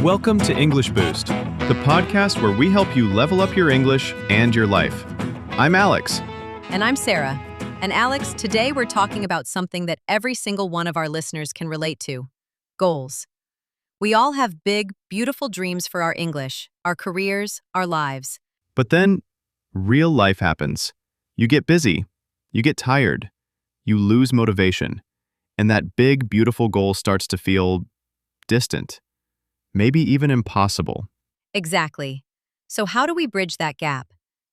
Welcome to English Boost, the podcast where we help you level up your English and your life. I'm Alex. And I'm Sarah. And Alex, today we're talking about something that every single one of our listeners can relate to: goals. We all have big, beautiful dreams for our English, our careers, our lives. But then, real life happens. You get busy, you get tired, you lose motivation, and that big, beautiful goal starts to feel distant, maybe even impossible. Exactly. So how do we bridge that gap?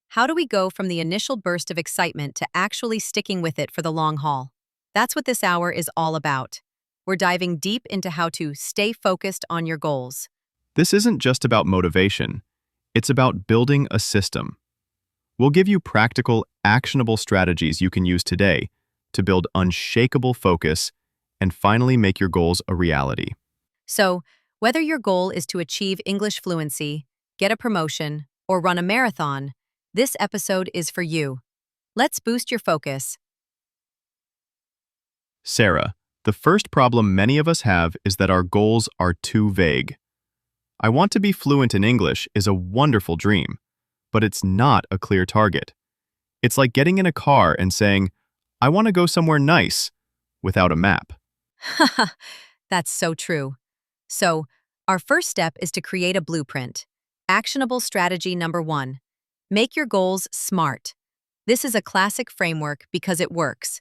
How do we go from the initial burst of excitement to actually sticking with it for the long haul? That's what this hour is all about. We're diving deep into how to stay focused on your goals. This isn't just about motivation, it's about building a system. We'll give you practical, actionable strategies you can use today to build unshakable focus and finally make your goals a reality. So, whether your goal is to achieve English fluency, get a promotion, or run a marathon, this episode is for you. Let's boost your focus. Sarah, the first problem many of us have is that our goals are too vague. I want to be fluent in English is a wonderful dream, but it's not a clear target. It's like getting in a car and saying, I want to go somewhere nice, without a map. Haha, that's so true. So, our first step is to create a blueprint. Actionable strategy number 1. Make your goals SMART. This is a classic framework because it works.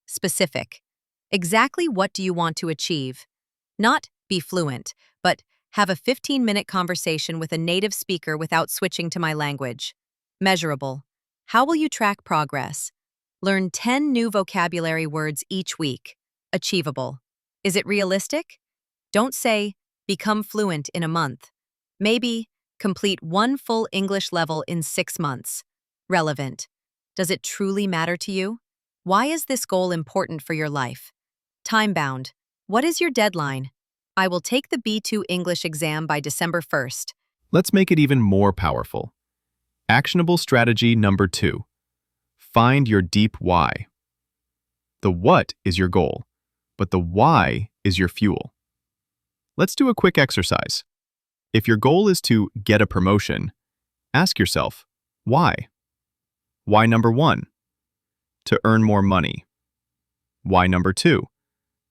Specific. Exactly what do you want to achieve? Not be fluent, but have a 15-minute conversation with a native speaker without switching to my language. Measurable. How will you track progress? Learn 10 new vocabulary words each week. Achievable. Is it realistic? Don't say, become fluent in a month. Maybe, complete 1 full English level in 6 months. Relevant. Does it truly matter to you? Why is this goal important for your life? Time-bound. What is your deadline? I will take the B2 English exam by December 1st. Let's make it even more powerful. Actionable strategy number 2. Find your deep why. The what is your goal, but the why is your fuel. Let's do a quick exercise. If your goal is to get a promotion, ask yourself, why? Why number 1? To earn more money. Why number 2?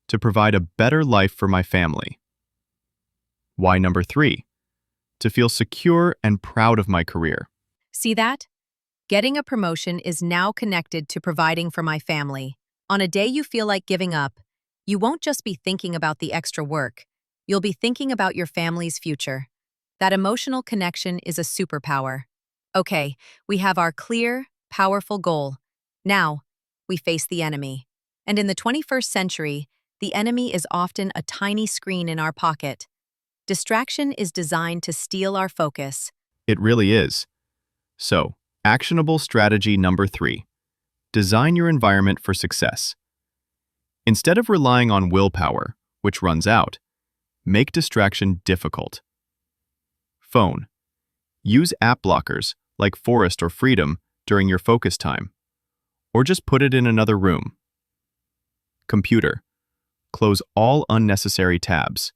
To provide a better life for my family. Why number 3? To feel secure and proud of my career. See that? Getting a promotion is now connected to providing for my family. On a day you feel like giving up, you won't just be thinking about the extra work. You'll be thinking about your family's future. That emotional connection is a superpower. Okay, we have our clear, powerful goal. Now, we face the enemy. And in the 21st century, the enemy is often a tiny screen in our pocket. Distraction is designed to steal our focus. It really is. So, actionable strategy number 3. Design your environment for success. Instead of relying on willpower, which runs out, make distraction difficult. Phone. Use app blockers like Forest or Freedom during your focus time, or just put it in another room. Computer. Close all unnecessary tabs.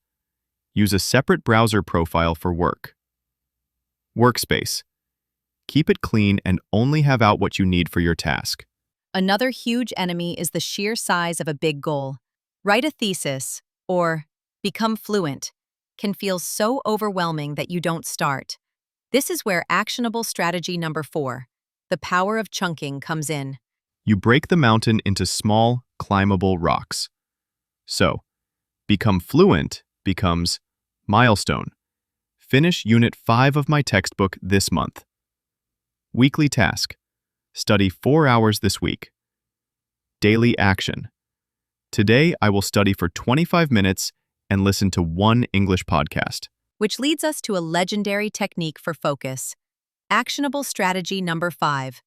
Use a separate browser profile for work. Workspace. Keep it clean and only have out what you need for your task. Another huge enemy is the sheer size of a big goal. Write a thesis, or become fluent, can feel so overwhelming that you don't start. This is where actionable strategy number 4, the power of chunking, comes in. You break the mountain into small, climbable rocks. So, become fluent becomes milestone. Finish Unit 5 of my textbook this month. Weekly task. Study 4 hours this week. Daily action. Today I will study for 25 minutes and listen to 1 English podcast. Which leads us to a legendary technique for focus. Actionable strategy number 5,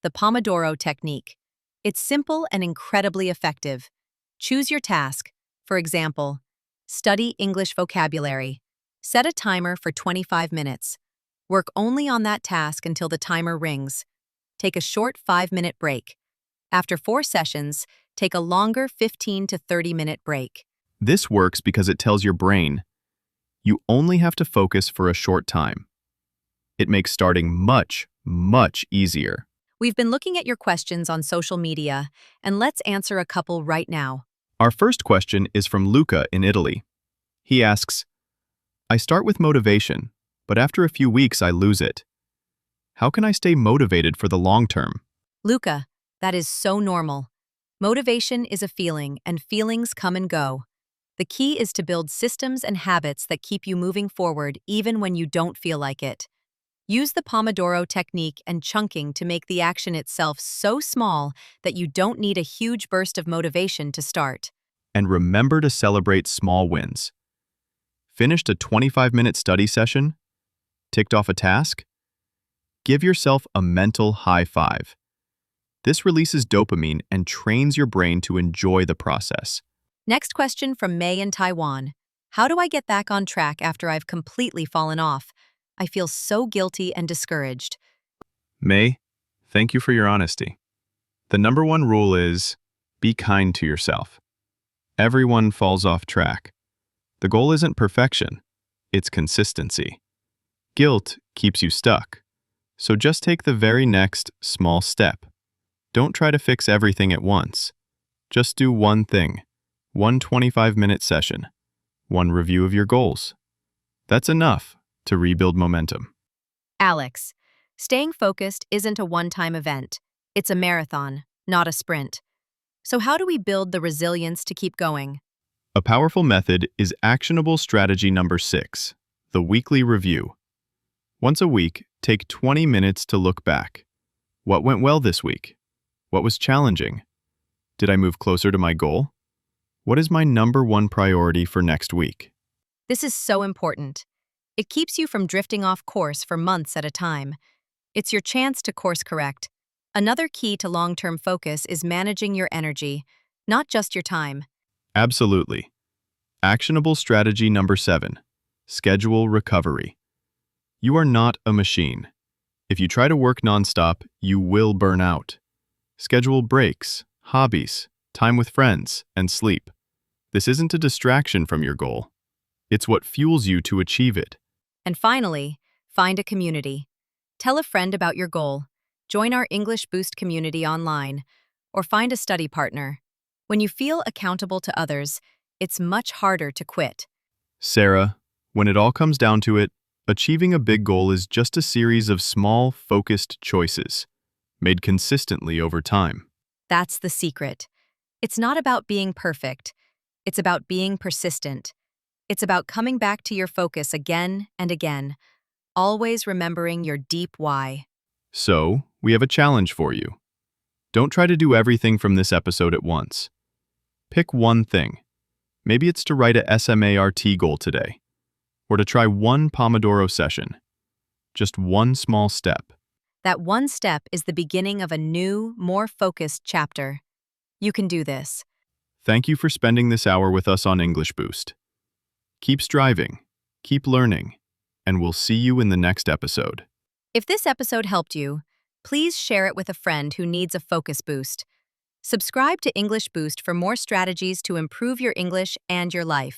the Pomodoro technique. It's simple and incredibly effective. Choose your task. For example, study English vocabulary. Set a timer for 25 minutes. Work only on that task until the timer rings. Take a short 5-minute break. After 4 sessions, take a longer 15 to 30-minute break. This works because it tells your brain, You only have to focus for a short time. It makes starting much, much easier. We've been looking at your questions on social media, and let's answer a couple right now. Our first question is from Luca in Italy. He asks, I start with motivation, but after a few weeks I lose it. How can I stay motivated for the long term? Luca, that is so normal. Motivation is a feeling, and feelings come and go. The key is to build systems and habits that keep you moving forward even when you don't feel like it. Use the Pomodoro technique and chunking to make the action itself so small that you don't need a huge burst of motivation to start. And remember to celebrate small wins. Finished a 25-minute study session? Ticked off a task? Give yourself a mental high five. This releases dopamine and trains your brain to enjoy the process. Next question from May in Taiwan. How do I get back on track after I've completely fallen off? I feel so guilty and discouraged. May, thank you for your honesty. The number one rule is, be kind to yourself. Everyone falls off track. The goal isn't perfection, it's consistency. Guilt keeps you stuck, so just take the very next small step. Don't try to fix everything at once. Just do one thing, one 25-minute session, one review of your goals. That's enough to rebuild momentum. Alex, staying focused isn't a one-time event. It's a marathon, not a sprint. So how do we build the resilience to keep going? A powerful method is actionable strategy number 6, the weekly review. Once a week, take 20 minutes to look back. What went well this week? What was challenging? Did I move closer to my goal? What is my number one priority for next week? This is so important. It keeps you from drifting off course for months at a time. It's your chance to course correct. Another key to long-term focus is managing your energy, not just your time. Absolutely. Actionable strategy number 7, schedule recovery. You are not a machine. If you try to work nonstop, you will burn out. Schedule breaks, hobbies, time with friends, and sleep. This isn't a distraction from your goal. It's what fuels you to achieve it. And finally, find a community. Tell a friend about your goal. Join our English Boost community online, or find a study partner. When you feel accountable to others, it's much harder to quit. Sarah, when it all comes down to it, achieving a big goal is just a series of small, focused choices, made consistently over time. That's the secret. It's not about being perfect. It's about being persistent. It's about coming back to your focus again and again, always remembering your deep why. So, we have a challenge for you. Don't try to do everything from this episode at once. Pick one thing. Maybe it's to write a SMART goal today, or to try one Pomodoro session. Just one small step. That one step is the beginning of a new, more focused chapter. You can do this. Thank you for spending this hour with us on English Boost. Keep striving, keep learning, and we'll see you in the next episode. If this episode helped you, please share it with a friend who needs a focus boost. Subscribe to English Boost for more strategies to improve your English and your life.